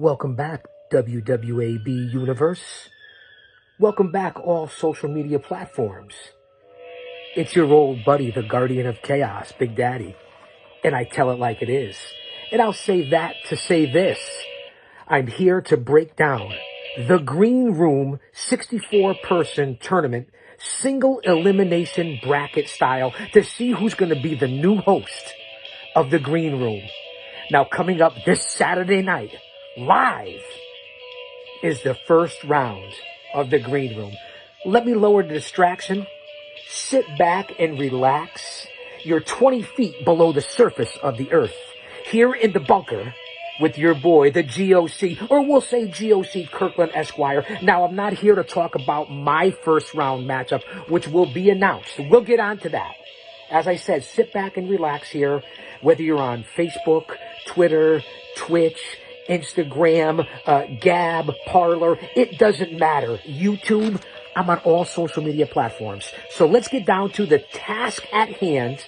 Welcome back, WWAB Universe. Welcome back, all social media platforms. It's your old buddy, the Guardian of Chaos, Big Daddy. And I tell it like it is. And I'll say that to say this. I'm here to break down the Green Room 64-person tournament, single elimination bracket style, to see who's going to be the new host of the Green Room. Now, coming up this Saturday night, live, is the first round of the Green Room. Let me lower the distraction. Sit back and relax. You're 20 feet below the surface of the earth. Here in the bunker with your boy, the GOC, or we'll say GOC Kirkland Esquire. Now, I'm not here to talk about my first round matchup, which will be announced. We'll get on to that. As I said, sit back and relax here, whether you're on Facebook, Twitter, Twitch, Instagram, Gab, Parler, it doesn't matter. YouTube, I'm on all social media platforms. So let's get down to the task at hand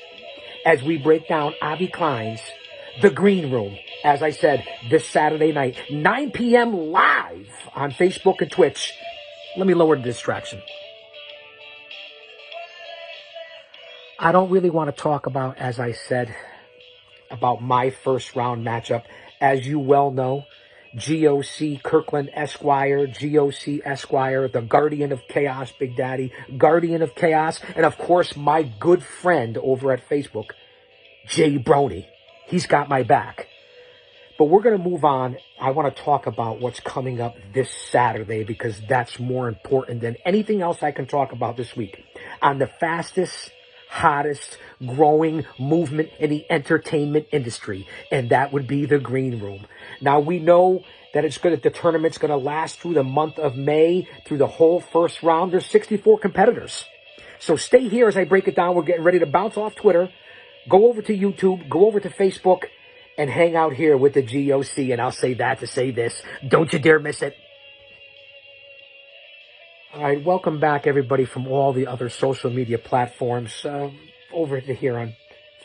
as we break down Avi Klein's The Green Room. As I said, this Saturday night, 9 p.m. live on Facebook and Twitch. Let me lower the distraction. I don't really want to talk about, as I said, about my first round matchup. As you well know, GOC Kirkland Esquire, GOC Esquire, the Guardian of Chaos, Big Daddy, Guardian of Chaos, and of course, my good friend over at Facebook, Jay Brony. He's got my back. But we're going to move on. I want to talk about what's coming up this Saturday because that's more important than anything else I can talk about this week. On the fastest, hottest growing movement in the entertainment industry, and that would be the Green Room. Now, we know that the tournament's going to last through the month of May, through the whole first round. There's 64 competitors. So stay here as I break it down. We're getting ready to bounce off Twitter, go over to YouTube, go over to Facebook, and hang out here with the GOC. And I'll say that to say this. Don't you dare miss it. All right, welcome back, everybody, from all the other social media platforms over to here on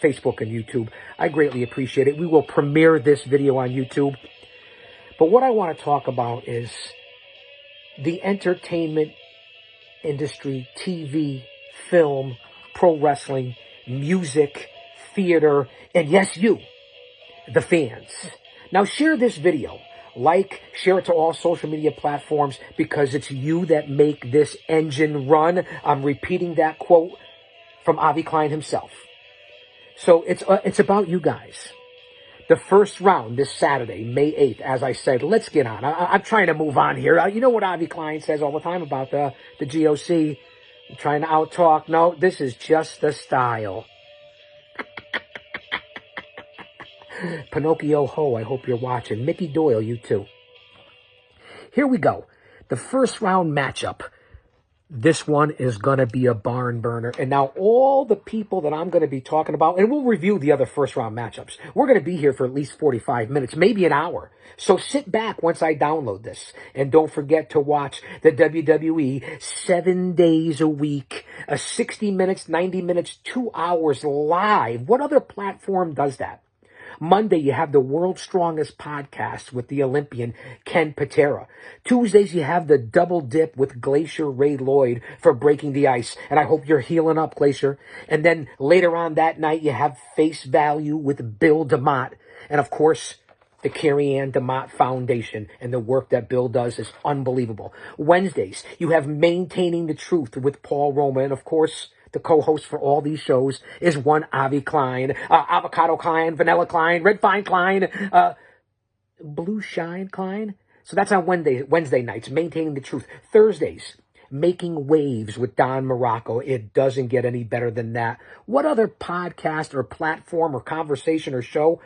Facebook and YouTube. I greatly appreciate it. We will premiere this video on YouTube. But what I want to talk about is the entertainment industry, TV, film, pro wrestling, music, theater, and yes, you, the fans. Now, share this video. Like, share it to all social media platforms because it's you that make this engine run. I'm repeating that quote from Avi Klein himself. So it's about you guys. The first round this Saturday, May 8th, as I said, let's get on. I'm trying to move on here. You know what Avi Klein says all the time about the GOC? I'm trying to out-talk. No, this is just the style. Pinocchio Ho, I hope you're watching. Mickey Doyle, you too. Here we go. The first round matchup. This one is going to be a barn burner. And now all the people that I'm going to be talking about, and we'll review the other first round matchups. We're going to be here for at least 45 minutes, maybe an hour. So sit back once I download this. And don't forget to watch the WWE 7 days a week, 60 minutes, 90 minutes, 2 hours live. What other platform does that? Monday, you have the World's Strongest Podcast with the Olympian Ken Patera. Tuesdays, you have the Double Dip with Glacier Ray Lloyd for breaking the ice. And I hope you're healing up, Glacier. And then later on that night, you have Face Value with Bill DeMott. And of course, the Carrie Ann DeMott Foundation. And the work that Bill does is unbelievable. Wednesdays, you have Maintaining the Truth with Paul Roma. And of course, the co-host for all these shows is one Avi Klein, Avocado Klein, Vanilla Klein, Red Fine Klein, Blue Shine Klein. So that's on Wednesday nights, Maintaining the Truth. Thursdays, Making Waves with Don Morocco. It doesn't get any better than that. What other podcast or platform or conversation or show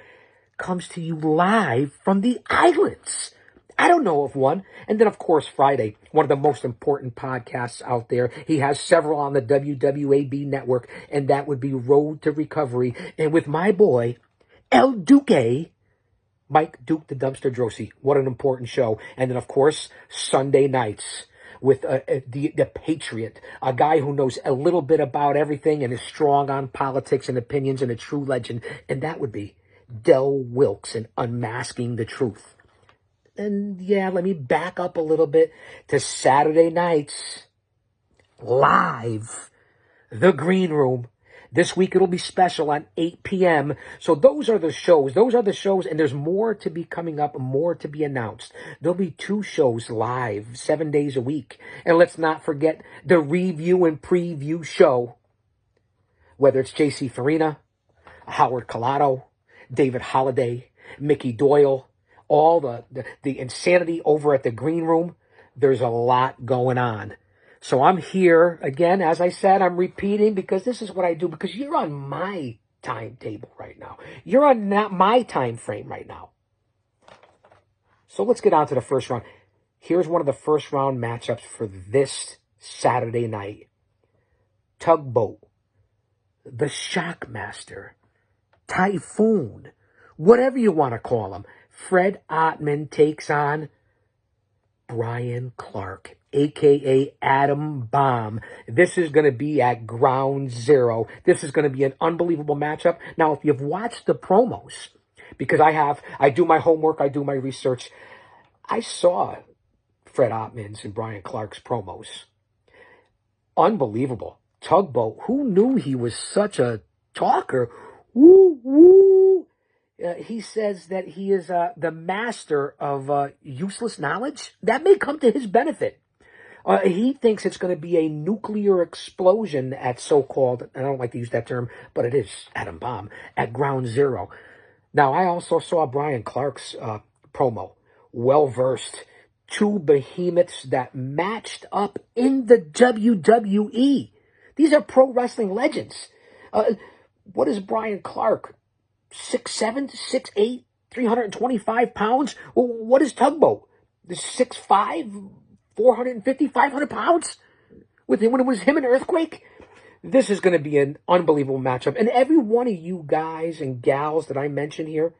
comes to you live from the islands? I don't know of one. And then, of course, Friday, one of the most important podcasts out there. He has several on the WWAB network, and that would be Road to Recovery. And with my boy, El Duque, Mike Duke the Dumpster Drosy. What an important show. And then, of course, Sunday nights with the Patriot, a guy who knows a little bit about everything and is strong on politics and opinions and a true legend. And that would be Del Wilkes in Unmasking the Truth. And yeah, let me back up a little bit to Saturday nights. Live. The Green Room. This week it'll be special on 8 p.m. So those are the shows. Those are the shows, and there's more to be coming up, more to be announced. There'll be 2 shows live, 7 days a week. And let's not forget the review and preview show. Whether it's JC Farina, Howard Collado, David Holliday, Mickey Doyle, all the insanity over at the Green Room. There's a lot going on. So I'm here, again, as I said, I'm repeating because this is what I do, because you're on my timetable right now. You're on not my time frame right now. So let's get on to the first round. Here's one of the first round matchups for this Saturday night. Tugboat, the Shockmaster, Typhoon, whatever you want to call him. Fred Ottman takes on Brian Clark, a.k.a. Adam Bomb. This is going to be at Ground Zero. This is going to be an unbelievable matchup. Now, if you've watched the promos, because I do my homework, I do my research, I saw Fred Ottman's and Brian Clark's promos. Unbelievable. Tugboat, who knew he was such a talker? Woo, woo. He says that he is the master of useless knowledge. That may come to his benefit. He thinks it's going to be a nuclear explosion at so-called, I don't like to use that term, but it is Adam Bomb, at Ground Zero. Now, I also saw Brian Clark's promo. Well-versed. 2 behemoths that matched up in the WWE. These are pro wrestling legends. What is Brian Clark? 6'7", 6'8", 325 pounds? What is Tugboat? 6'5", 450, 500 pounds? When it was him and Earthquake? This is going to be an unbelievable matchup. And every one of you guys and gals that I mentioned here,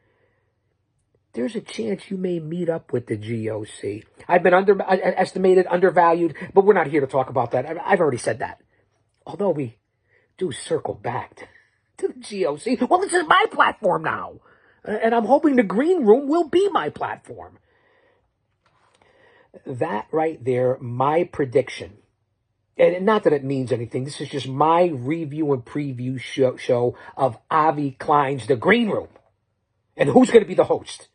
there's a chance you may meet up with the GOC. I've been underestimated, undervalued, but we're not here to talk about that. I've already said that. Although we do circle back to the GOC. Well, this is my platform now. And I'm hoping the Green Room will be my platform. That right there, my prediction. And not that it means anything. This is just my review and preview show of Avi Klein's The Green Room. And who's going to be the host?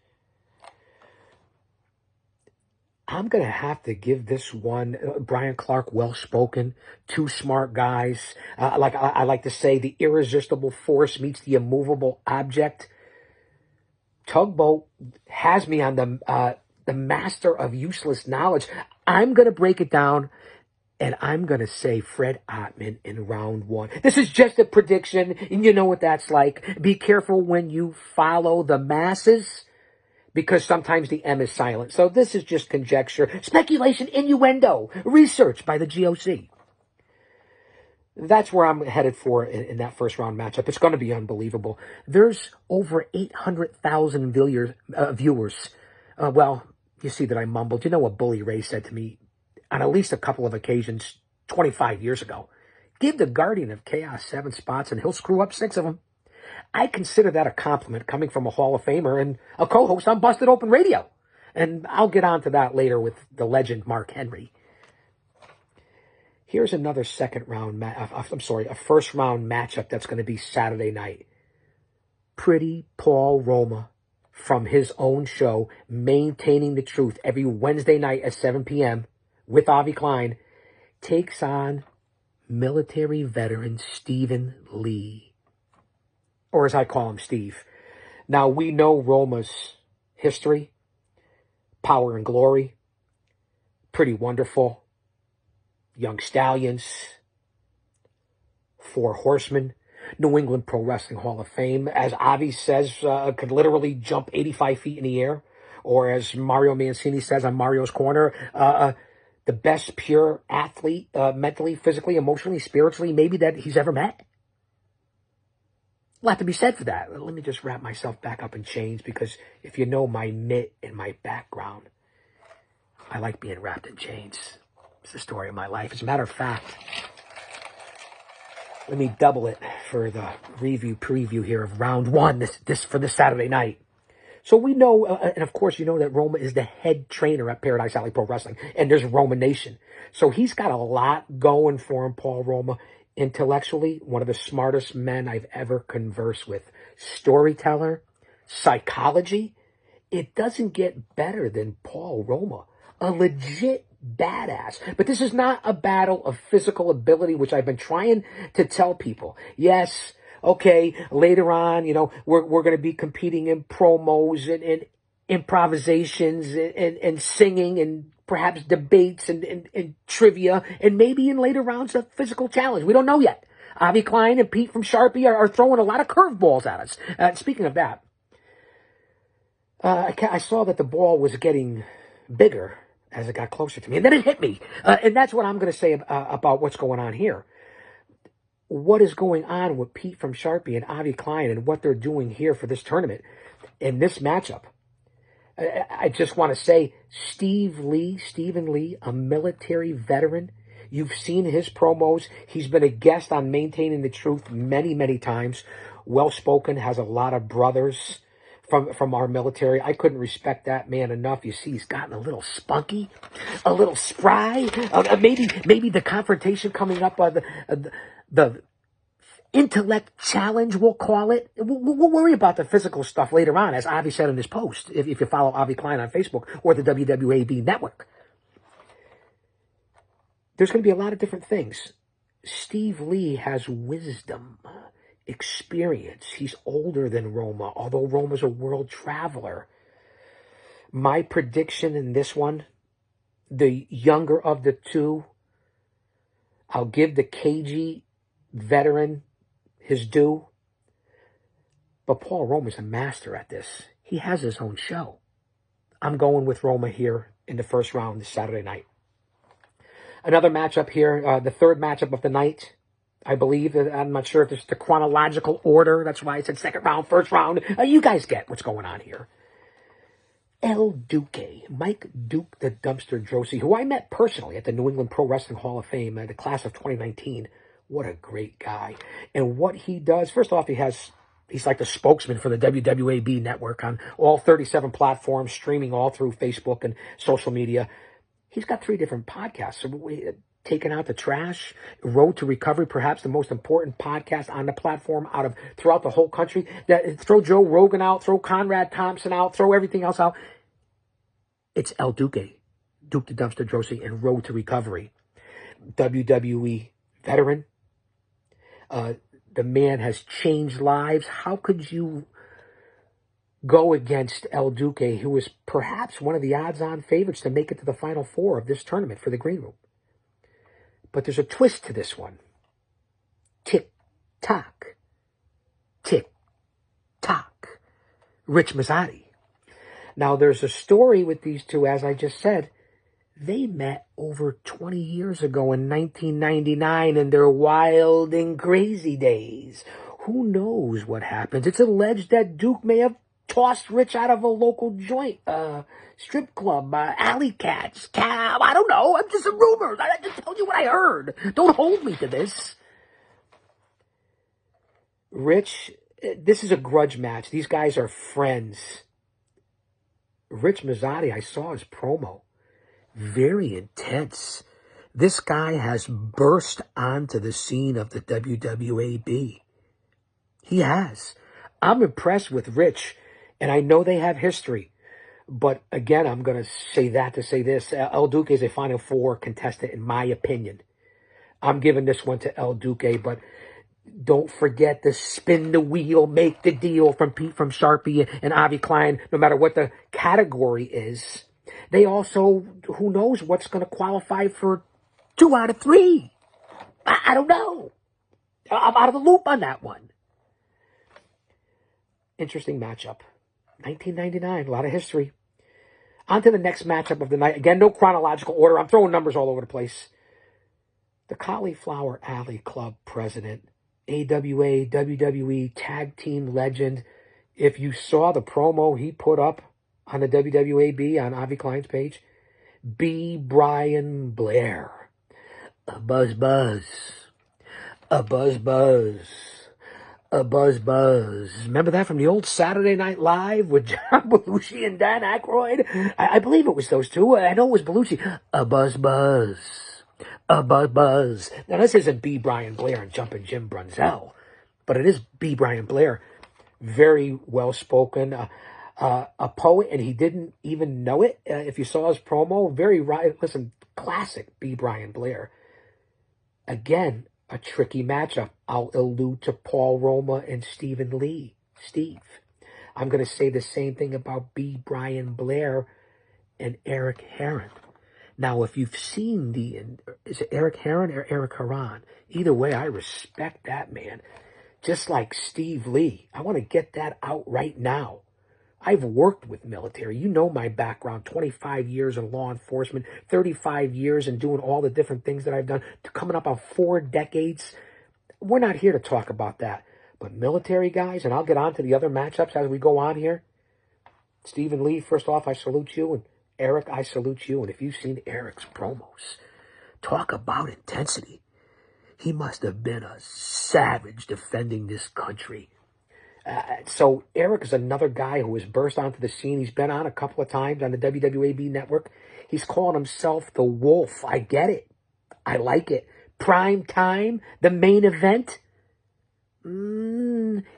I'm going to have to give this one, Brian Clark, well-spoken, 2 smart guys. I like to say, the irresistible force meets the immovable object. Tugboat has me on the master of useless knowledge. I'm going to break it down, and I'm going to say Fred Ottman in round 1. This is just a prediction, and you know what that's like. Be careful when you follow the masses, because sometimes the M is silent. So this is just conjecture, speculation, innuendo, research by the GOC. That's where I'm headed for in that first round matchup. It's going to be unbelievable. There's over 800,000 viewers. Well, you see that I mumbled. You know what Bully Ray said to me on at least a couple of occasions 25 years ago? Give the Guardian of Chaos 7 spots and he'll screw up 6 of them. I consider that a compliment coming from a Hall of Famer and a co-host on Busted Open Radio. And I'll get on to that later with the legend Mark Henry. Here's another a first round matchup that's going to be Saturday night. Pretty Paul Roma from his own show, Maintaining the Truth, every Wednesday night at 7 p.m. with Avi Klein, takes on military veteran Stephen Lee. Or as I call him, Steve. Now, we know Roma's history, Power and Glory, Pretty Wonderful, Young Stallions, 4 Horsemen, New England Pro Wrestling Hall of Fame, as Avi says, could literally jump 85 feet in the air. Or as Mario Mancini says on Mario's Corner, the best pure athlete, mentally, physically, emotionally, spiritually, maybe that he's ever met. A lot to be said for that. Let me just wrap myself back up in chains, because if you know my mitt and my background, I like being wrapped in chains. It's the story of my life. As a matter of fact, let me double it for the review preview here of round 1 this for this Saturday night. So we know, and of course, you know that Roma is the head trainer at Paradise Alley Pro Wrestling, and there's Roma Nation. So he's got a lot going for him, Paul Roma. Intellectually, one of the smartest men I've ever conversed with. Storyteller, psychology. It doesn't get better than Paul Roma. A legit badass. But this is not a battle of physical ability, which I've been trying to tell people. Yes, okay, later on, we're going to be competing in promos and improvisations and singing and perhaps debates and trivia and maybe in later rounds a physical challenge. We don't know yet. Avi Klein and Pete from Sharpie are throwing a lot of curveballs at us. Speaking of that, I saw that the ball was getting bigger as it got closer to me, and then it hit me. And that's what I'm going to say about what's going on here. What is going on with Pete from Sharpie and Avi Klein and what they're doing here for this tournament in this matchup? I just want to say Stephen Lee, a military veteran. You've seen his promos. He's been a guest on Maintaining the Truth many, many times. Well-spoken, has a lot of brothers from our military. I couldn't respect that man enough. You see, he's gotten a little spunky, a little spry. Maybe the confrontation coming up, the intellect challenge, we'll call it. We'll worry about the physical stuff later on, as Avi said in his post, if you follow Avi Klein on Facebook or the WWAB network. There's going to be a lot of different things. Steve Lee has wisdom, experience. He's older than Roma, although Roma's a world traveler. My prediction in this one, the younger of the two, I'll give the cagey veteran his due. But Paul Roma's a master at this. He has his own show. I'm going with Roma here in the first round this Saturday night. Another matchup here, the third matchup of the night, I believe. I'm not sure if it's the chronological order. That's why I said second round, first round. You guys get what's going on here. El Duque, Mike Duke the Dumpster Droese, who I met personally at the New England Pro Wrestling Hall of Fame, the class of 2019. What a great guy. And what he does, first off, he's like the spokesman for the WWAB network on all 37 platforms, streaming all through Facebook and social media. He's got 3 different podcasts. Taking Out the Trash, Road to Recovery, perhaps the most important podcast on the platform throughout the whole country. Throw Joe Rogan out, throw Conrad Thompson out, throw everything else out. It's El Duque, Duke the Dumpster Droese, and Road to Recovery. WWE veteran. The man has changed lives. How could you go against El Duque, who is perhaps one of the odds-on favorites to make it to the Final Four of this tournament for the Green Room? But there's a twist to this one. Tick-tock. Tick-tock. Rich Mazzotti. Now, there's a story with these two, as I just said. They met over 20 years ago in 1999 in their wild and crazy days. Who knows what happens? It's alleged that Duke may have tossed Rich out of a local joint, strip club, alley cats, cab. I don't know. I'm just a rumor. I just told you what I heard. Don't hold me to this. Rich, this is a grudge match. These guys are friends. Rich Mazzotti, I saw his promo. Very intense. This guy has burst onto the scene of the WWAB. He has. I'm impressed with Rich, and I know they have history. But again, I'm going to say that to say this. El Duque is a Final Four contestant, in my opinion. I'm giving this one to El Duque, but don't forget the spin the wheel, make the deal from Pete from Sharpie and Avi Klein, no matter what the category is. They also, who knows what's going to qualify for 2 out of 3. I don't know. I'm out of the loop on that one. Interesting matchup. 1999, a lot of history. On to the next matchup of the night. Again, no chronological order. I'm throwing numbers all over the place. The Cauliflower Alley Club president, AWA, WWE tag team legend. If you saw the promo he put up on the WWAB on Avi Klein's page, B. Brian Blair. A buzz buzz. A buzz buzz. A buzz buzz. Remember that from the old Saturday Night Live with John Belushi and Dan Aykroyd? I believe it was those two. I know it was Belushi. A buzz buzz. A buzz buzz. Now this isn't B. Brian Blair and Jumpin' Jim Brunzell, but it is B. Brian Blair. Very well spoken. A poet, and he didn't even know it. If you saw his promo, listen, classic B. Brian Blair. Again, a tricky matchup. I'll allude to Paul Roma and Stephen Lee. Steve. I'm going to say the same thing about B. Brian Blair and Eric Heron. Now, if you've seen is it Eric Heron or Eric Heron? Either way, I respect that man. Just like Steve Lee. I want to get that out right now. I've worked with military. You know my background, 25 years in law enforcement, 35 years in doing all the different things that I've done, coming up on 4 decades. We're not here to talk about that. But military guys, and I'll get on to the other matchups as we go on here. Stephen Lee, first off, I salute you. And Eric, I salute you. And if you've seen Eric's promos, talk about intensity. He must have been a savage defending this country. So Eric is another guy who has burst onto the scene. He's been on a couple of times on the WWAB network. He's calling himself the Wolf. I get it. I like it. Prime time, the main event.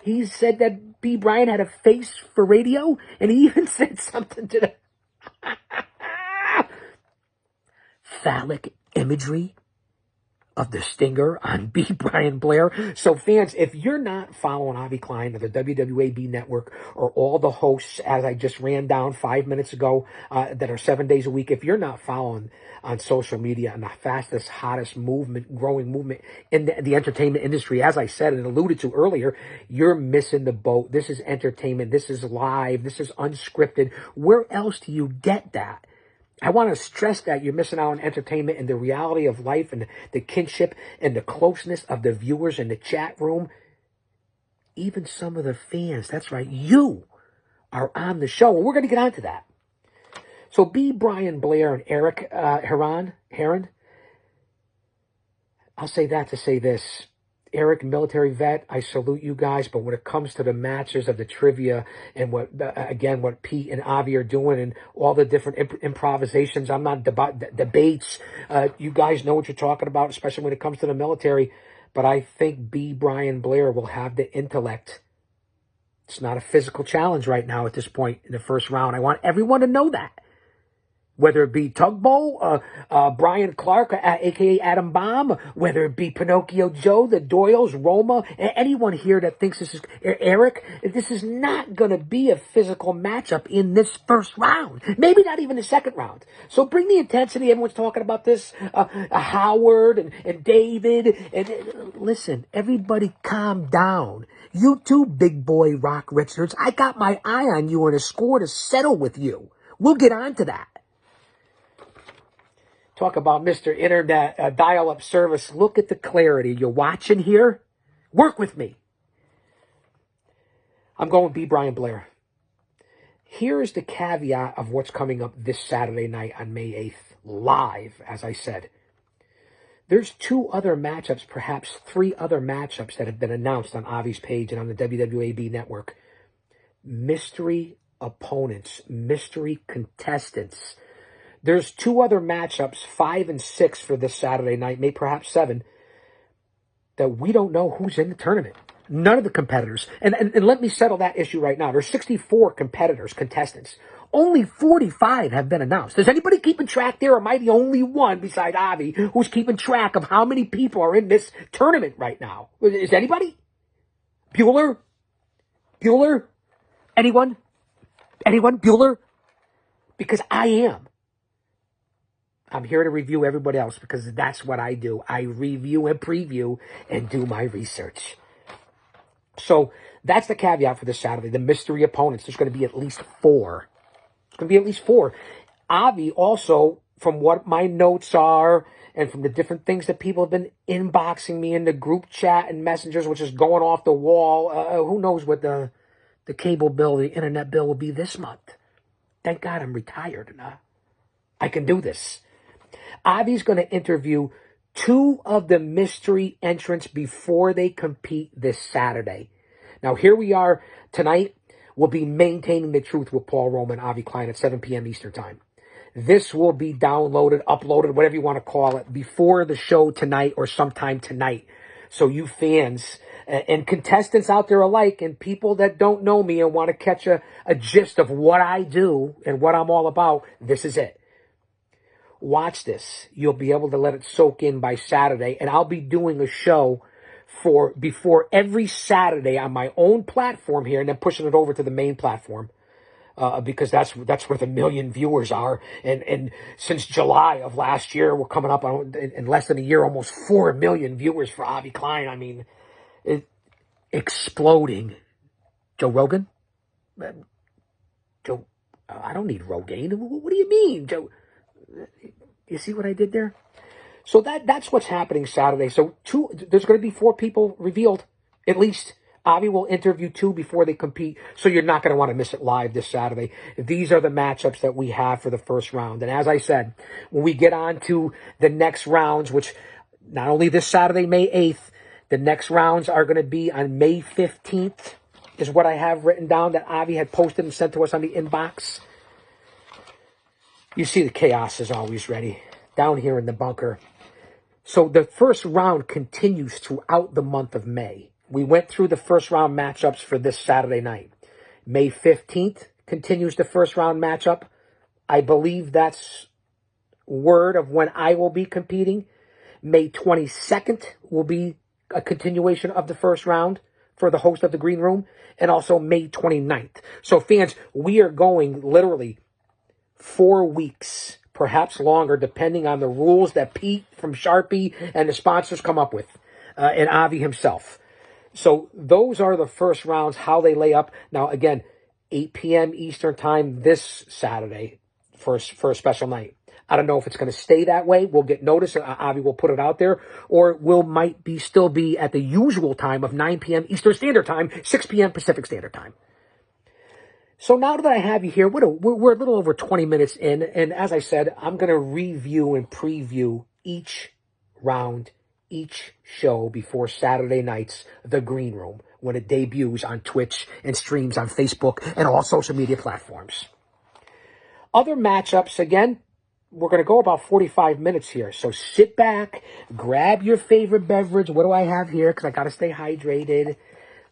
He said that B. Brian had a face for radio, and he even said something to the phallic imagery of the Stinger on B. Brian Blair. So fans, if you're not following Avi Klein or the WWAB network or all the hosts, as I just ran down 5 minutes ago, that are 7 days a week, if you're not following on social media and the fastest, hottest growing movement in the entertainment industry, as I said and alluded to earlier, you're missing the boat. This is entertainment. This is live. This is unscripted. Where else do you get that? I want to stress that you're missing out on entertainment and the reality of life and the kinship and the closeness of the viewers in the chat room. Even some of the fans, that's right, you are on the show. And we're going to get on to that. So B. Brian Blair and Eric Heron, I'll say that to say this. Eric, military vet, I salute you guys, but when it comes to the matches of the trivia and what Pete and Avi are doing and all the different improvisations, I'm not debates. You guys know what you're talking about, especially when it comes to the military. But I think B. Brian Blair will have the intellect. It's not a physical challenge right now at this point in the first round. I want everyone to know that. Whether it be Tugboat, Brian Clark, a.k.a. Adam Bomb, whether it be Pinocchio Joe, the Doyles, Roma, anyone here that thinks this is Eric, this is not going to be a physical matchup in this first round. Maybe not even the second round. So bring the intensity. Everyone's talking about this. Howard and David. And listen, everybody calm down. You too, big boy Rock Richards. I got my eye on you and a score to settle with you. We'll get on to that. Talk about Mr. Internet dial-up service. Look at the clarity. You're watching here? Work with me. I'm going B. Brian Blair. Here is the caveat of what's coming up this Saturday night on May 8th, live, as I said. There's 2 other matchups, perhaps 3 other matchups that have been announced on Avi's page and on the WWAB network. Mystery opponents, mystery contestants. There's 2 other matchups, 5 and 6 for this Saturday night, maybe perhaps 7, that we don't know who's in the tournament. None of the competitors. And let me settle that issue right now. There's 64 competitors, contestants. Only 45 have been announced. Is anybody keeping track there? Or am I the only one beside Avi who's keeping track of how many people are in this tournament right now? Is anybody? Bueller? Anyone? Bueller? Because I am. I'm here to review everybody else because that's what I do. I review and preview and do my research. So that's the caveat for this Saturday. The mystery opponents, there's going to be at least 4. It's going to be at least 4. Avi also, from what my notes are and from the different things that people have been inboxing me in the group chat and messengers, which is going off the wall, who knows what the cable bill, the internet bill will be this month. Thank God I'm retired and I can do this. Avi's going to interview 2 of the mystery entrants before they compete this Saturday. Now, here we are tonight. We'll be Maintaining the Truth with Paul Roma and Avi Klein at 7 p.m. Eastern Time. This will be downloaded, uploaded, whatever you want to call it, before the show tonight or sometime tonight. So you fans and contestants out there alike and people that don't know me and want to catch a gist of what I do and what I'm all about, this is it. Watch this. You'll be able to let it soak in by Saturday, and I'll be doing a show before every Saturday on my own platform here and then pushing it over to the main platform. Because that's where the million viewers are. And since July of last year, we're coming up on, in less than a year, almost 4 million viewers for Avi Klein. I mean, exploding. Joe Rogan? Joe, I don't need Rogaine. What do you mean, Joe? You see what I did there? So that's what's happening Saturday. So there's going to be 4 people revealed, at least. Avi will interview 2 before they compete, so you're not going to want to miss it live this Saturday. These are the matchups that we have for the first round. And as I said, when we get on to the next rounds, which not only this Saturday, May 8th, the next rounds are going to be on May 15th, is what I have written down that Avi had posted and sent to us on the inbox. You see the chaos is always ready down here in the bunker. So the first round continues throughout the month of May. We went through the first round matchups for this Saturday night. May 15th continues the first round matchup. I believe that's word of when I will be competing. May 22nd will be a continuation of the first round for the host of the Green Room. And also May 29th. So fans, we are going literally 4 weeks, perhaps longer, depending on the rules that Pete from Sharpie and the sponsors come up with, and Avi himself. So those are the first rounds, how they lay up. Now, again, 8 p.m. Eastern Time this Saturday for a special night. I don't know if it's going to stay that way. We'll get notice. Avi will put it out there. Or still be at the usual time of 9 p.m. Eastern Standard Time, 6 p.m. Pacific Standard Time. So now that I have you here, we're a little over 20 minutes in. And as I said, I'm going to review and preview each round, each show before Saturday night's The Green Room, when it debuts on Twitch and streams on Facebook and all social media platforms. Other matchups, again, we're going to go about 45 minutes here. So sit back, grab your favorite beverage. What do I have here? Because I got to stay hydrated.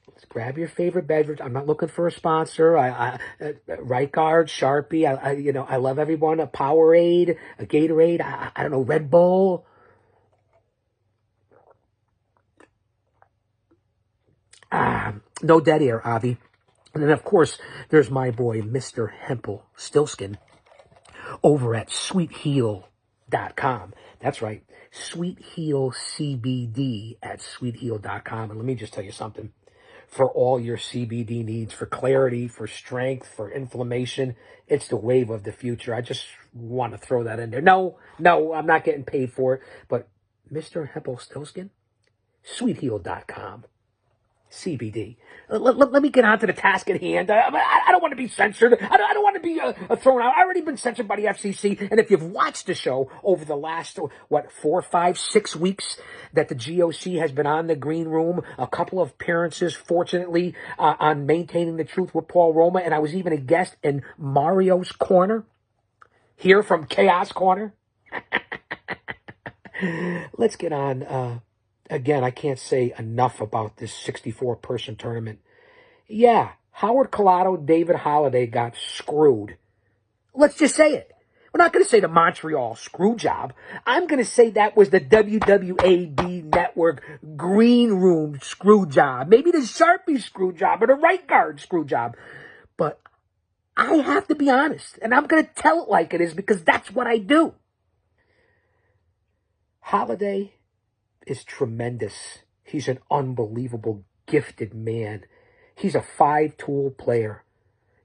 Let's grab your favorite beverage. I'm not looking for a sponsor. Right Guard, Sharpie. I love everyone. A Powerade, a Gatorade. I don't know, Red Bull. No dead air, Avi. And then, of course, there's my boy, Mr. Hempel Stillskin, over at sweetheal.com. That's right, Sweet Heal CBD at sweetheal.com. And let me just tell you something. For all your CBD needs, for clarity, for strength, for inflammation, it's the wave of the future. I just want to throw that in there. No, I'm not getting paid for it. But Mr. Hempel Stillskin, sweetheal.com. CBD. Let me get on to the task at hand. I don't want to be censored. I don't want to be thrown out. I've already been censored by the FCC. And if you've watched the show over the last, 4, 5, 6 weeks that the GOC has been on the Green Room, a couple of appearances, fortunately, on Maintaining the Truth with Paul Roma, and I was even a guest in Mario's Corner, here from Chaos Corner. Let's get on. Again, I can't say enough about this 64-person tournament. Yeah, Howard Collado, David Holliday got screwed. Let's just say it. We're not going to say the Montreal screw job. I'm going to say that was the WWAD Network Green Room screw job. Maybe the Sharpie screw job or the Right Guard screw job. But I have to be honest, and I'm going to tell it like it is because that's what I do. Holliday is tremendous. He's an unbelievable, gifted man. He's a 5-tool player.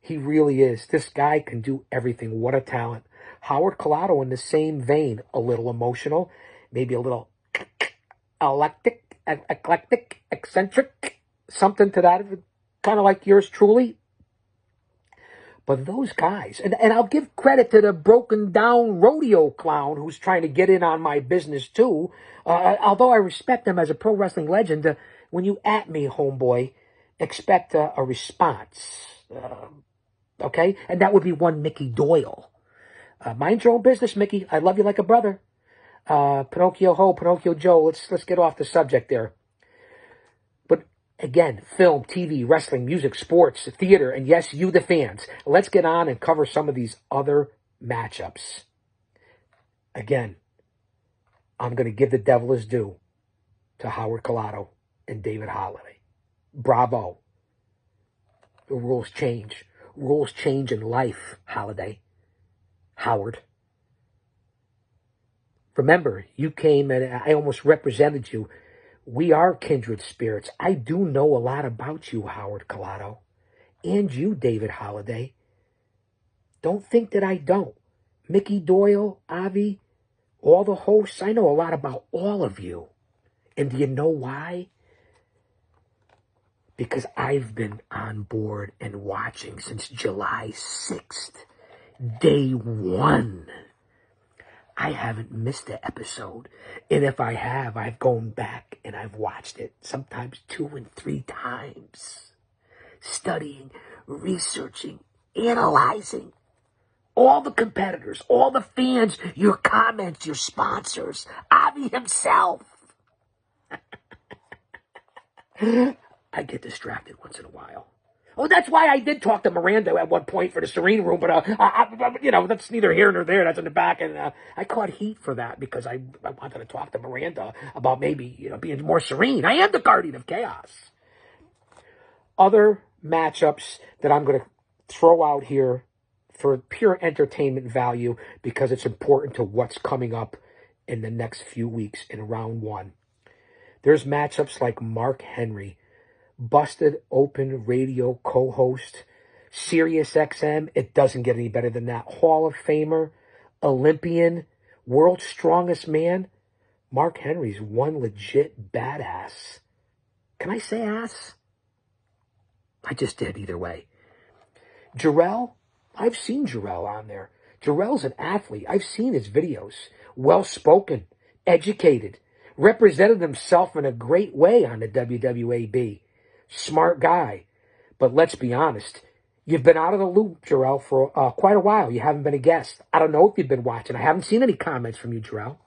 He really is. This guy can do everything. What a talent. Howard Collado in the same vein, a little emotional, maybe a little eclectic, eccentric, something to that, kind of like yours truly. But those guys, and I'll give credit to the broken down rodeo clown who's trying to get in on my business too. Although I respect him as a pro wrestling legend, when you at me, homeboy, expect a response. Okay? And that would be one Mickey Doyle. Mind your own business, Mickey. I love you like a brother. Pinocchio Ho, Pinocchio Joe. Let's get off the subject there. But again, film, TV, wrestling, music, sports, theater, and yes, you the fans. Let's get on and cover some of these other matchups. Again, I'm going to give the devil his due to Howard Collado and David Holliday. Bravo. The rules change. Rules change in life, Holliday. Howard. Remember, you came and I almost represented you. We are kindred spirits. I do know a lot about you, Howard Collado. And you, David Holliday. Don't think that I don't. Mickey Doyle, Avi, all the hosts, I know a lot about all of you. And do you know why? Because I've been on board and watching since July 6th, day one. I haven't missed an episode. And if I have, I've gone back and I've watched it, sometimes 2 and 3 times. Studying, researching, analyzing. All the competitors, all the fans, your comments, your sponsors, Avi himself. I get distracted once in a while. Oh, that's why I did talk to Miranda at one point for the Serene Room, but, that's neither here nor there. That's in the back, and I caught heat for that because I wanted to talk to Miranda about maybe, being more serene. I am the guardian of chaos. Other matchups that I'm going to throw out here for pure entertainment value because it's important to what's coming up in the next few weeks in round one. There's matchups like Mark Henry, Busted Open Radio co-host, Sirius XM, it doesn't get any better than that, Hall of Famer, Olympian, World's Strongest Man. Mark Henry's one legit badass. Can I say ass? I just did either way. Jarrell, I've seen Jarrell on there. Jarrell's an athlete. I've seen his videos. Well-spoken, educated, represented himself in a great way on the WWAB. Smart guy. But let's be honest, you've been out of the loop, Jarrell, for quite a while. You haven't been a guest. I don't know if you've been watching. I haven't seen any comments from you, Jarrell.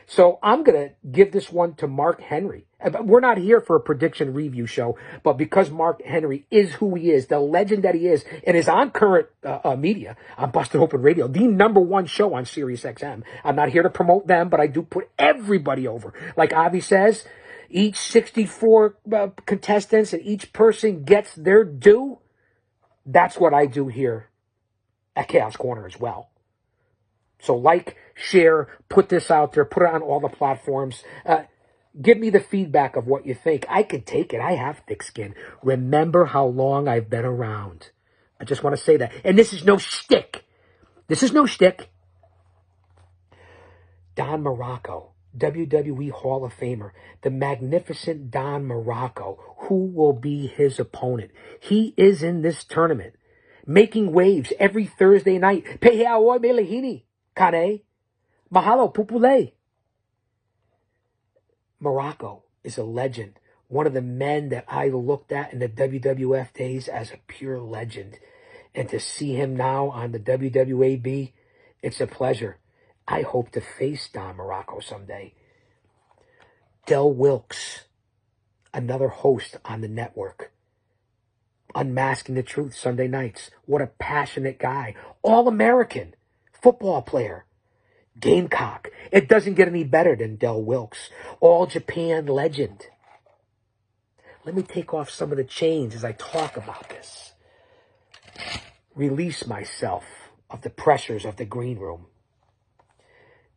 So I'm going to give this one to Mark Henry. We're not here for a prediction review show, but because Mark Henry is who he is, the legend that he is, and is on current media, on Busted Open Radio, the #1 show on Sirius XM. I'm not here to promote them, but I do put everybody over. Like Avi says, each 64 contestants and each person gets their due. That's what I do here at Chaos Corner as well. So like, share, put this out there, put it on all the platforms. Give me the feedback of what you think. I can take it. I have thick skin. Remember how long I've been around. I just want to say that. And this is no shtick. This is no shtick. Don Morocco, WWE Hall of Famer, the magnificent Don Morocco. Who will be his opponent? He is in this tournament, making waves every Thursday night. Peheaoi Melahini, Kane, Mahalo Pupule. Morocco is a legend. One of the men that I looked at in the WWF days as a pure legend. And to see him now on the WWAB, it's a pleasure. I hope to face Don Morocco someday. Del Wilkes, another host on the network. Unmasking the Truth Sunday nights. What a passionate guy. All-American football player. Gamecock. It doesn't get any better than Del Wilkes. All Japan legend. Let me take off some of the chains as I talk about this. Release myself of the pressures of the green room.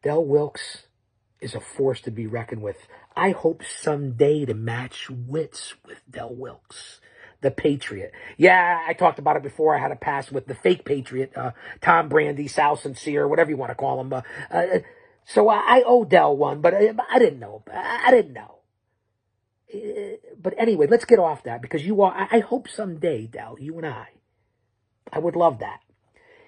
Del Wilkes is a force to be reckoned with. I hope someday to match wits with Del Wilkes, the Patriot. Yeah, I talked about it before. I had a pass with the fake Patriot, Tom Brandy, Sal Sincere, whatever you want to call him. So I owe Del one, but I didn't know. I didn't know. But anyway, let's get off that because I hope someday, Del, you and I would love that.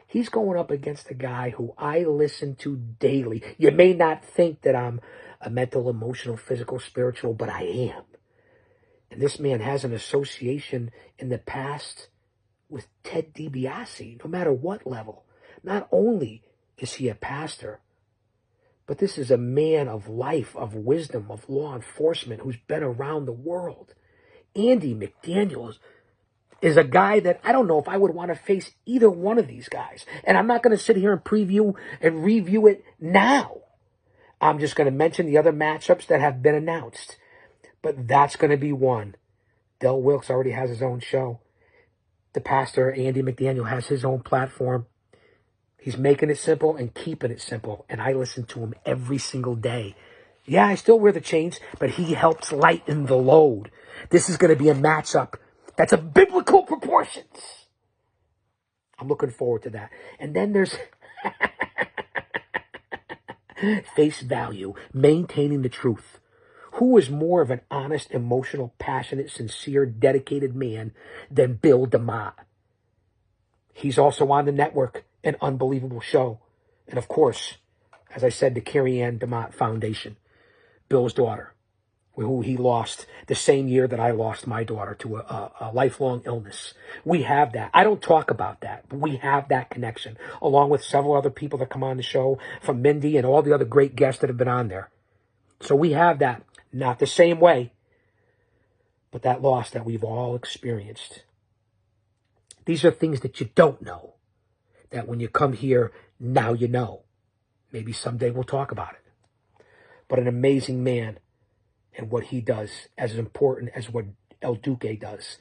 He's going up against a guy who I listen to daily. You may not think that I'm a mental, emotional, physical, spiritual, but I am. And this man has an association in the past with Ted DiBiase, no matter what level. Not only is he a pastor, but this is a man of life, of wisdom, of law enforcement who's been around the world. Andy McDaniel is a guy that I don't know if I would want to face either one of these guys. And I'm not going to sit here and preview and review it now. I'm just going to mention the other matchups that have been announced. But that's going to be one. Del Wilkes already has his own show. The pastor, Andy McDaniel, has his own platform. He's making it simple and keeping it simple. And I listen to him every single day. Yeah, I still wear the chains, but he helps lighten the load. This is going to be a matchup that's of biblical proportions. I'm looking forward to that. And then there's face value, maintaining the truth. Who is more of an honest, emotional, passionate, sincere, dedicated man than Bill DeMott? He's also on the network, an unbelievable show. And of course, as I said, the Carrie Ann DeMott Foundation, Bill's daughter, who he lost the same year that I lost my daughter to a lifelong illness. We have that. I don't talk about that, but we have that connection, along with several other people that come on the show, from Mindy and all the other great guests that have been on there. So we have that. Not the same way, but that loss that we've all experienced. These are things that you don't know, that when you come here, now you know. Maybe someday we'll talk about it. But an amazing man, and what he does as important as what El Duque does.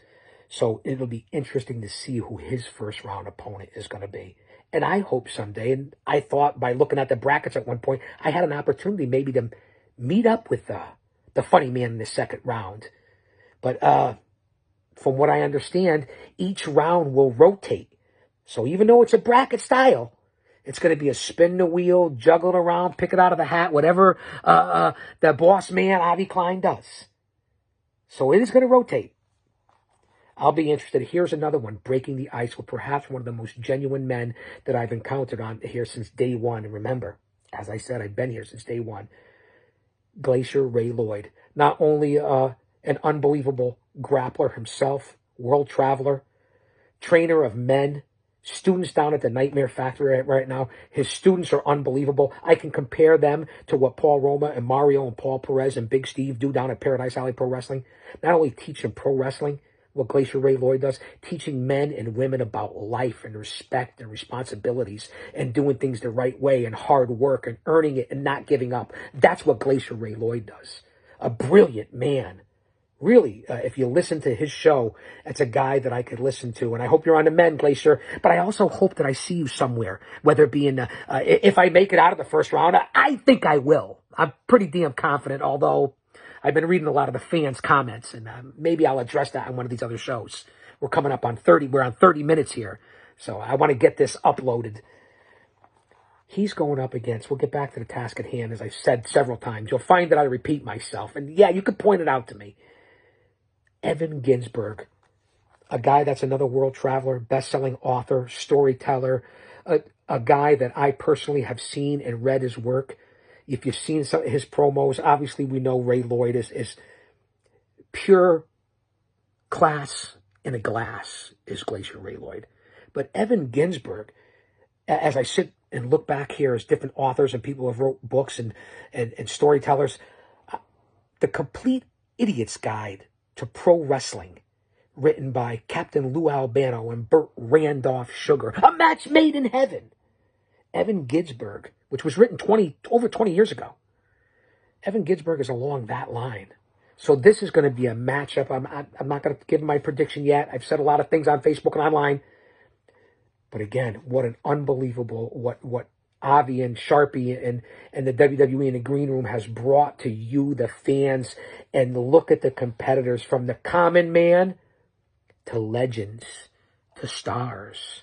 So it'll be interesting to see who his first round opponent is going to be. And I hope someday, and I thought by looking at the brackets at one point, I had an opportunity maybe to meet up with the funny man in the second round. But from what I understand, each round will rotate. So even though it's a bracket style, it's going to be a spin the wheel, juggle it around, pick it out of the hat, whatever the boss man, Avi Klein, does. So it is going to rotate. I'll be interested. Here's another one, breaking the ice with perhaps one of the most genuine men that I've encountered on here since day one. And remember, as I said, I've been here since day one. Glacier Ray Lloyd. Not only an unbelievable grappler himself, world traveler, trainer of men, students down at the Nightmare Factory right now. His students are unbelievable. I can compare them to what Paul Roma and Mario and Paul Perez and Big Steve do down at Paradise Alley Pro Wrestling. Not only teaching pro wrestling, what Glacier Ray Lloyd does, teaching men and women about life and respect and responsibilities and doing things the right way and hard work and earning it and not giving up. That's what Glacier Ray Lloyd does. A brilliant man. Really, if you listen to his show, it's a guy that I could listen to. And I hope you're on the men, Glacier. But I also hope that I see you somewhere, whether it be in, if I make it out of the first round. I think I will. I'm pretty damn confident, although I've been reading a lot of the fans' comments, and maybe I'll address that on one of these other shows. We're coming up on 30. We're on 30 minutes here. So I want to get this uploaded. He's going up against, we'll get back to the task at hand, as I've said several times. You'll find that I repeat myself. And yeah, you could point it out to me. Evan Ginsberg, a guy that's another world traveler, best-selling author, storyteller, a guy that I personally have seen and read his work. If you've seen some of his promos, obviously we know Ray Lloyd is pure class in a glass, is Glacier Ray Lloyd. But Evan Ginsberg, as I sit and look back here as different authors and people who have wrote books and storytellers, The Complete Idiot's Guide to Pro Wrestling, written by Captain Lou Albano and Burt Randolph Sugar, a match made in heaven. Evan Ginsberg, which was written over 20 years ago. Evan Ginsberg is along that line. So this is going to be a matchup. I'm not going to give my prediction yet. I've said a lot of things on Facebook and online. But again, what an unbelievable, what Avi and Sharpie and the WWE in the green room has brought to you, the fans, and look at the competitors from the common man to legends to stars.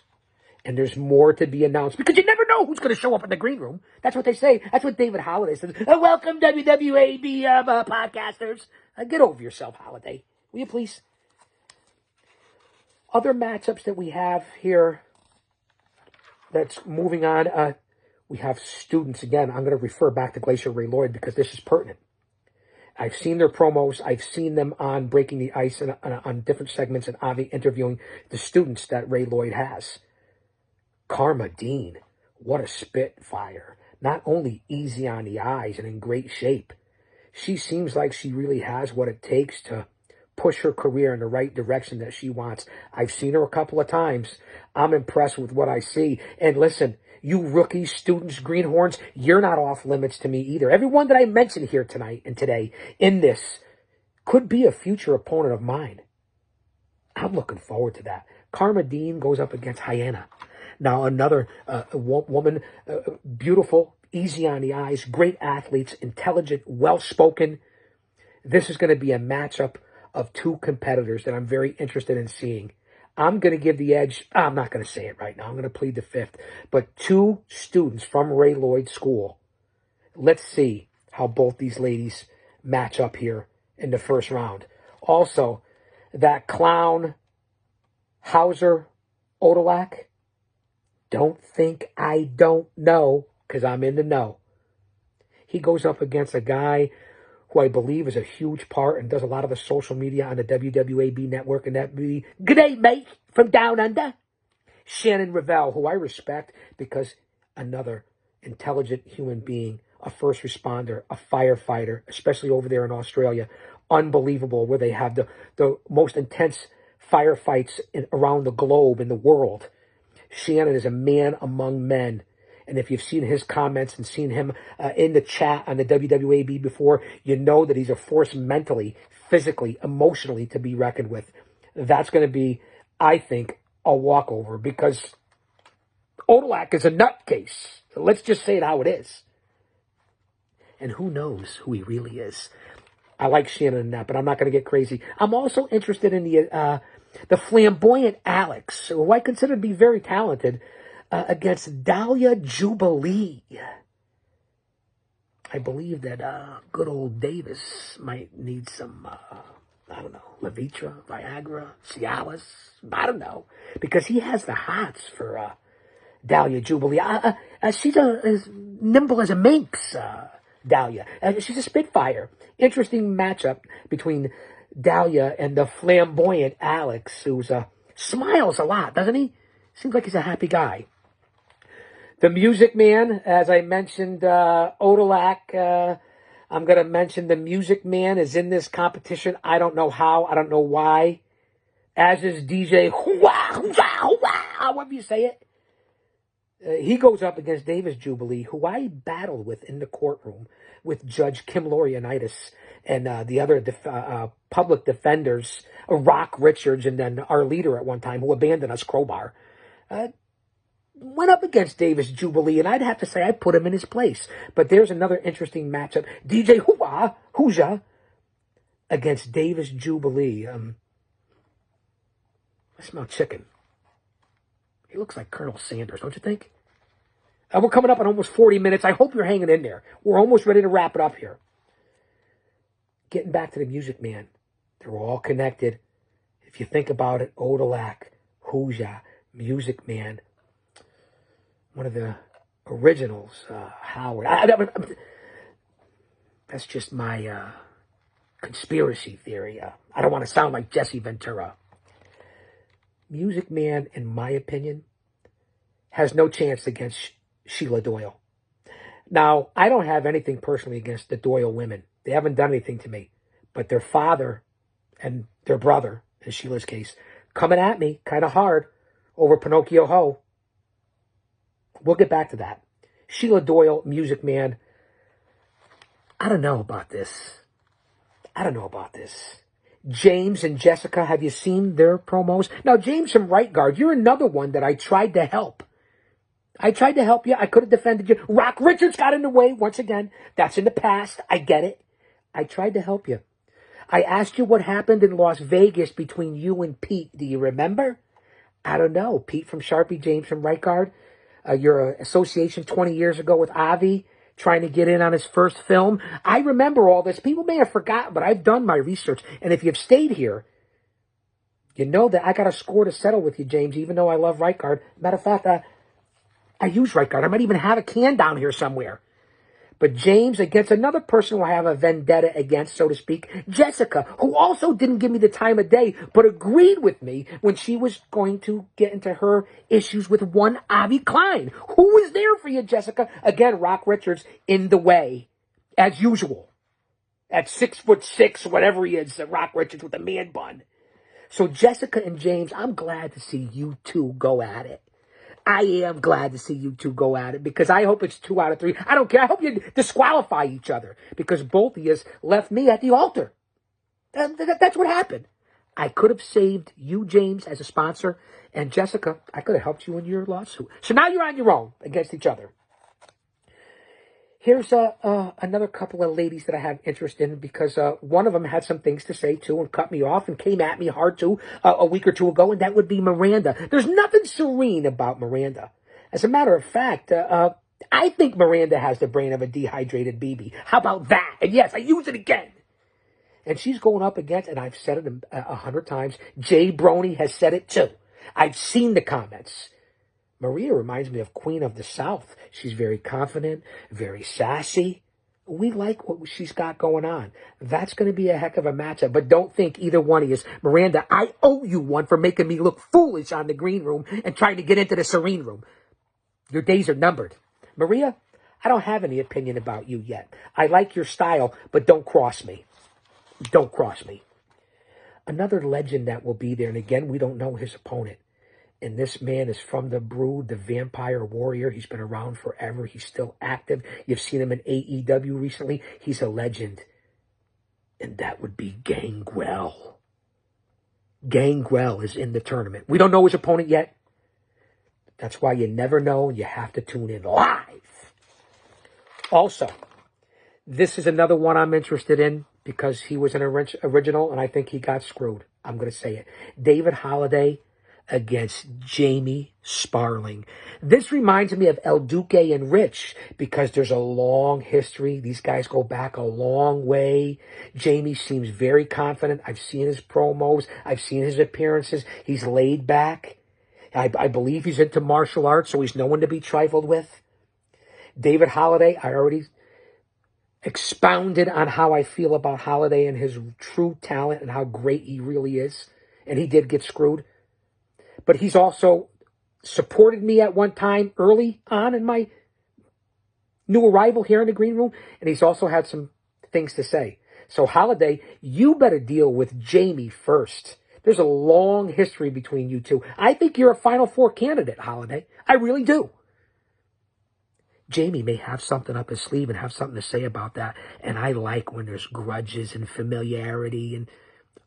And there's more to be announced because you never know who's going to show up in the green room. That's what they say. That's what David Holliday says. Welcome, WWAB podcasters. Get over yourself, Holliday. Will you please? Other matchups that we have here that's moving on. We have students. Again, I'm going to refer back to Glacier Ray Lloyd because this is pertinent. I've seen their promos. I've seen them on Breaking the Ice and on different segments and Avi interviewing the students that Ray Lloyd has. Karma Dean, what a spitfire. Not only easy on the eyes and in great shape, she seems like she really has what it takes to push her career in the right direction that she wants. I've seen her a couple of times. I'm impressed with what I see. And listen, you rookies, students, greenhorns, you're not off limits to me either. Everyone that I mentioned here tonight and today in this could be a future opponent of mine. I'm looking forward to that. Karma Dean goes up against Hyena. Now another woman, beautiful, easy on the eyes, great athletes, intelligent, well-spoken. This is going to be a matchup of two competitors that I'm very interested in seeing. I'm going to give the edge. I'm not going to say it right now. I'm going to plead the fifth. But two students from Ray Lloyd School. Let's see how both these ladies match up here in the first round. Also, that clown Hauser Odolak. Don't think I don't know, because I'm in the know. He goes up against a guy who I believe is a huge part and does a lot of the social media on the WWAB network, and that be G'day, mate, from down under. Shannon Revell, who I respect because another intelligent human being, a first responder, a firefighter, especially over there in Australia. Unbelievable, where they have the most intense firefights around the globe in the world. Shannon is a man among men. And if you've seen his comments and seen him in the chat on the WWAB before, you know that he's a force mentally, physically, emotionally to be reckoned with. That's going to be, I think, a walkover because Odolak is a nutcase. So let's just say it how it is. And who knows who he really is. I like Shannon in that, but I'm not going to get crazy. I'm also interested in the flamboyant Alex, who I consider to be very talented, against Dahlia Jubilee. I believe that good old Davis might need some, I don't know, Levitra, Viagra, Cialis, I don't know, because he has the hots for Dahlia Jubilee. She's as nimble as a minx, Dahlia. She's a spitfire. Interesting matchup between Dahlia and the flamboyant Alex, who smiles a lot, doesn't he? Seems like he's a happy guy. The Music Man, as I mentioned, Odolak, I'm going to mention the Music Man is in this competition. I don't know how. I don't know why. As is DJ however you say it. He goes up against Davis Jubilee, who I battled with in the courtroom with Judge Kim Laurinaitis and the other public defenders, Rock Richards, and then our leader at one time who abandoned us, Crowbar. Went up against Davis Jubilee, and I'd have to say I put him in his place. But there's another interesting matchup. DJ Hooja against Davis Jubilee. I smell chicken. He looks like Colonel Sanders, don't you think? We're coming up on almost 40 minutes. I hope you're hanging in there. We're almost ready to wrap it up here. Getting back to the Music Man. They're all connected. If you think about it, Odolak, Hooja, Music Man, one of the originals, Howard. That's just my conspiracy theory. I don't want to sound like Jesse Ventura. Music Man, in my opinion, has no chance against Sheila Doyle. Now, I don't have anything personally against the Doyle women. They haven't done anything to me. But their father and their brother, in Sheila's case, coming at me kind of hard over Pinocchio Ho. We'll get back to that. Sheila Doyle, Music Man. I don't know about this. James and Jessica, have you seen their promos? Now, James from Right Guard, you're another one that I tried to help. I tried to help you. I could have defended you. Rock Richards got in the way once again. That's in the past. I get it. I tried to help you. I asked you what happened in Las Vegas between you and Pete. Do you remember? I don't know. Pete from Sharpie, James from Right Guard. Your association 20 years ago with Avi, trying to get in on his first film. I remember all this. People may have forgotten, but I've done my research. And if you've stayed here, you know that I got a score to settle with you, James, even though I love Right Guard. Matter of fact, I use Right Guard. I might even have a can down here somewhere. But James against another person who I have a vendetta against, so to speak, Jessica, who also didn't give me the time of day, but agreed with me when she was going to get into her issues with one Avi Klein. Who was there for you, Jessica? Again, Rock Richards in the way, as usual. At 6'6", whatever he is, Rock Richards with the man bun. So Jessica and James, I'm glad to see you two go at it. I am glad to see you two go at it because I hope it's 2 out of 3. I don't care. I hope you disqualify each other because both of you left me at the altar. That's what happened. I could have saved you, James, as a sponsor, and Jessica, I could have helped you in your lawsuit. So now you're on your own against each other. Here's another couple of ladies that I have interest in because one of them had some things to say, too, and cut me off and came at me hard, too, a week or two ago, and that would be Miranda. There's nothing serene about Miranda. As a matter of fact, I think Miranda has the brain of a dehydrated BB. How about that? And yes, I use it again. And she's going up against, and I've said it 100 times, Jay Brony has said it, too. I've seen the comments. Maria reminds me of Queen of the South. She's very confident, very sassy. We like what she's got going on. That's going to be a heck of a matchup. But don't think either one of you. Miranda, I owe you one for making me look foolish on the green room and trying to get into the serene room. Your days are numbered. Maria, I don't have any opinion about you yet. I like your style, but don't cross me. Don't cross me. Another legend that will be there, and again, we don't know his opponent. And this man is from the Brood, the Vampire Warrior. He's been around forever. He's still active. You've seen him in AEW recently. He's a legend. And that would be Gangrel. Gangrel is in the tournament. We don't know his opponent yet. That's why you never know. You have to tune in live. Also, this is another one I'm interested in because he was an original, and I think he got screwed. I'm going to say it. David Holiday against Jamie Sparling. This reminds me of El Duque and Rich because there's a long history. These guys go back a long way. Jamie seems very confident. I've seen his promos. I've seen his appearances. He's laid back. I believe he's into martial arts, so he's no one to be trifled with. David Holiday, I already expounded on how I feel about Holiday and his true talent and how great he really is. And he did get screwed. But he's also supported me at one time early on in my new arrival here in the green room. And he's also had some things to say. So Holiday, you better deal with Jamie first. There's a long history between you two. I think you're a Final Four candidate, Holiday. I really do. Jamie may have something up his sleeve and have something to say about that. And I like when there's grudges and familiarity and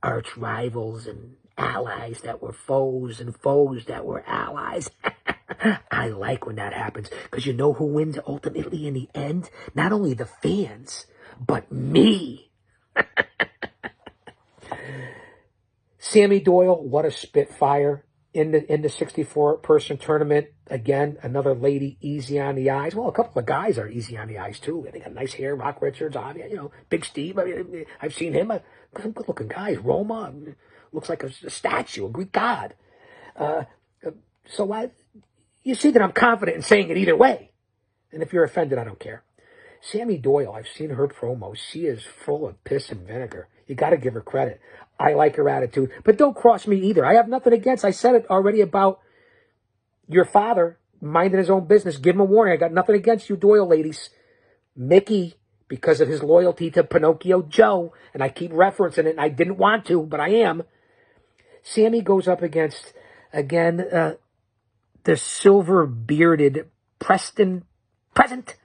arch rivals and allies that were foes and foes that were allies. I like when that happens because you know who wins ultimately in the end? Not only the fans, but me. Sammy Doyle, what a spitfire in the 64-person tournament. Again, another lady easy on the eyes. Well, a couple of guys are easy on the eyes too. They got nice hair. Rock Richards, Big Steve. I've seen him. Good-looking guys. Roma looks like a statue, a Greek god. You see that I'm confident in saying it either way. And if you're offended, I don't care. Sammy Doyle, I've seen her promos. She is full of piss and vinegar. You got to give her credit. I like her attitude. But don't cross me either. I have nothing against. I said it already about your father minding his own business. Give him a warning. I got nothing against you Doyle ladies. Mickey, because of his loyalty to Pinocchio Joe, and I keep referencing it, and I didn't want to, but I am. Sammy goes up against, again, the silver-bearded Preston Present.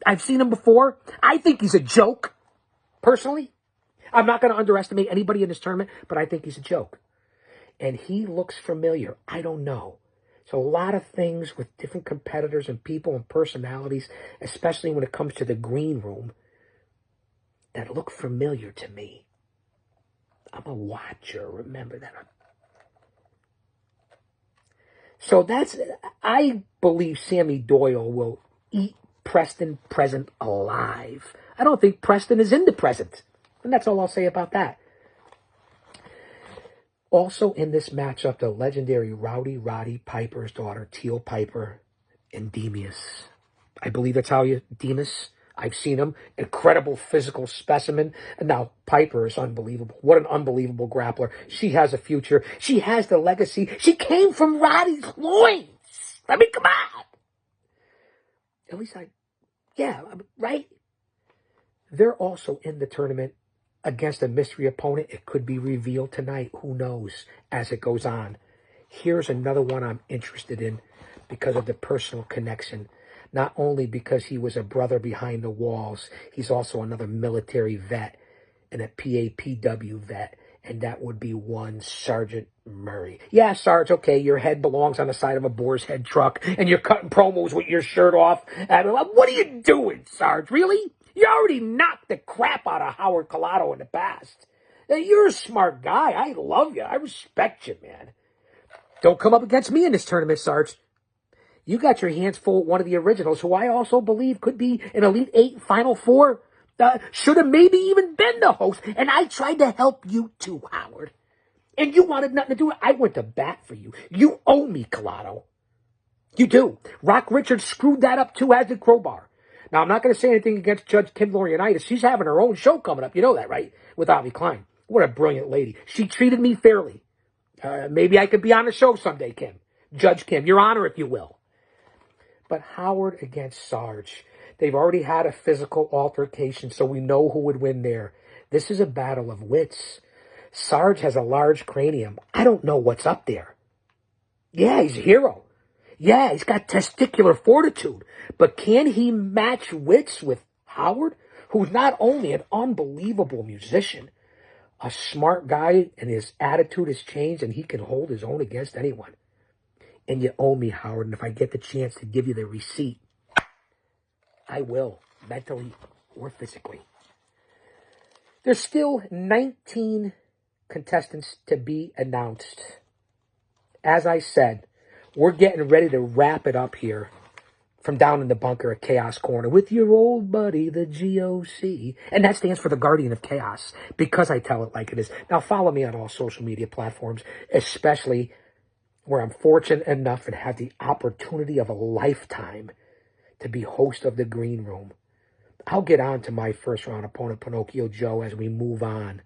I've seen him before. I think he's a joke, personally. I'm not going to underestimate anybody in this tournament, but I think he's a joke. And he looks familiar. I don't know. So a lot of things with different competitors and people and personalities, especially when it comes to the green room, that look familiar to me. I'm a watcher. Remember that. So I believe Sammy Doyle will eat Preston Present alive. I don't think Preston is in the present. And that's all I'll say about that. Also in this matchup, the legendary Rowdy Roddy Piper's daughter, Teal Piper, and Demus. I believe that's how Demus. I've seen him. Incredible physical specimen. And now Piper is unbelievable. What an unbelievable grappler. She has a future. She has the legacy. She came from Roddy's loins. I mean, come on. At least right? They're also in the tournament against a mystery opponent. It could be revealed tonight. Who knows as it goes on. Here's another one I'm interested in because of the personal connection. Not only because he was a brother behind the walls, he's also another military vet and a PAPW vet, and that would be one Sergeant Murray. Yeah, Sarge, okay, your head belongs on the side of a boar's head truck, and you're cutting promos with your shirt off. I mean, what are you doing, Sarge? Really? You already knocked the crap out of Howard Collado in the past. Now, you're a smart guy. I love you. I respect you, man. Don't come up against me in this tournament, Sarge. You got your hands full with one of the originals, who I also believe could be an Elite Eight, Final Four. Should have maybe even been the host. And I tried to help you too, Howard. And you wanted nothing to do with it. I went to bat for you. You owe me, Collado. You do. Rock Richards screwed that up too, as did Crowbar. Now, I'm not going to say anything against Judge Kim Laurinaitis. She's having her own show coming up. You know that, right? With Avi Klein. What a brilliant lady. She treated me fairly. Maybe I could be on the show someday, Kim. Judge Kim, Your Honor, if you will. But Howard against Sarge. They've already had a physical altercation, so we know who would win there. This is a battle of wits. Sarge has a large cranium. I don't know what's up there. Yeah, he's a hero. Yeah, he's got testicular fortitude. But can he match wits with Howard, who's not only an unbelievable musician, a smart guy, and his attitude has changed, and he can hold his own against anyone. And you owe me, Howard, and if I get the chance to give you the receipt, I will, mentally or physically. There's still 19 contestants to be announced. As I said, we're getting ready to wrap it up here from down in the bunker at Chaos Corner with your old buddy, the GOC. And that stands for the Guardian of Chaos, because I tell it like it is. Now, follow me on all social media platforms, especially where I'm fortunate enough and have the opportunity of a lifetime to be host of the Green Room. I'll get on to my first round opponent, Pinocchio Joe, as we move on.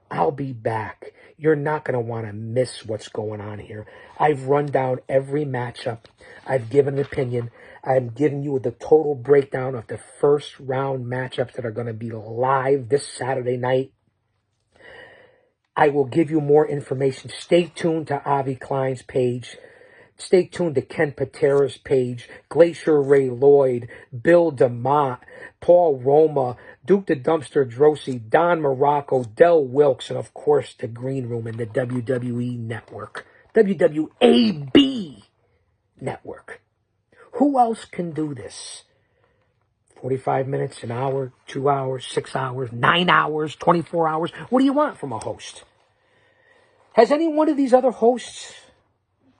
I'll be back. You're not going to want to miss what's going on here. I've run down every matchup. I've given an opinion. I'm giving you the total breakdown of the first round matchups that are going to be live this Saturday night. I will give you more information. Stay tuned to Avi Klein's page. Stay tuned to Ken Patera's page, Glacier Ray Lloyd, Bill DeMott, Paul Roma, Duke the Dumpster Drosy, Don Morocco, Del Wilkes, and of course the Green Room and the WWE Network. WWAB Network. Who else can do this? 45 minutes, an hour, 2 hours, 6 hours, 9 hours, 24 hours. What do you want from a host? Has any one of these other hosts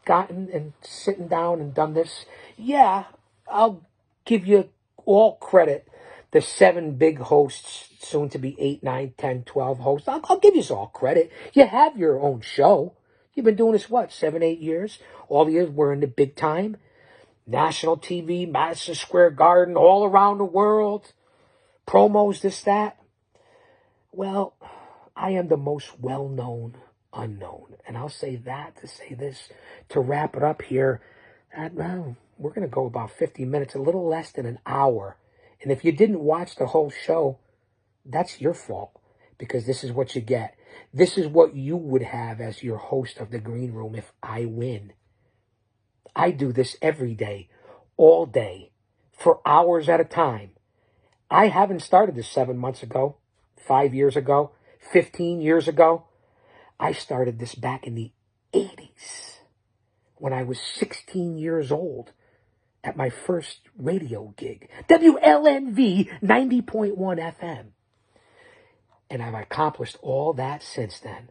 gotten and sitting down and done this? Yeah, I'll give you all credit. The 7 big hosts, soon to be 8, 9, 10, 12 hosts. I'll give you all credit. You have your own show. You've been doing this, 7, 8 years? All the years we're in the big time. National TV, Madison Square Garden, all around the world. Promos, this, that. Well, I am the most well-known unknown. And I'll say that to say this, to wrap it up here. We're going to go about 50 minutes, a little less than an hour. And if you didn't watch the whole show, that's your fault, because this is what you get. This is what you would have as your host of the Green Room if I win. I do this every day, all day, for hours at a time. I haven't started this 7 months ago, 5 years ago, 15 years ago. I started this back in the 80s when I was 16 years old at my first radio gig, WLNV 90.1 FM. And I've accomplished all that since then,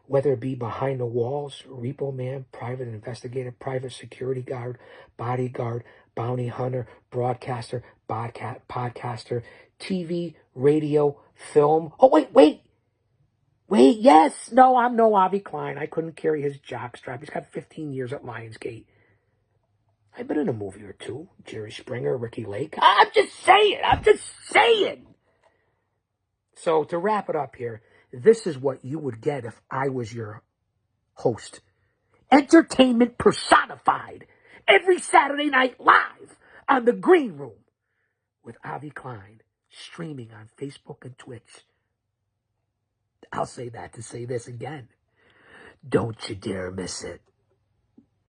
whether it be behind the walls, repo man, private investigator, private security guard, bodyguard, bounty hunter, broadcaster, podcaster, TV, radio, film. Oh, wait, yes. No, I'm no Avi Klein. I couldn't carry his jockstrap. He's got 15 years at Lionsgate. I've been in a movie or two. Jerry Springer, Ricky Lake. I'm just saying. So to wrap it up here, this is what you would get if I was your host. Entertainment personified. Every Saturday night live on The Green Room with Avi Klein, streaming on Facebook and Twitch. I'll say that to say this again. Don't you dare miss it.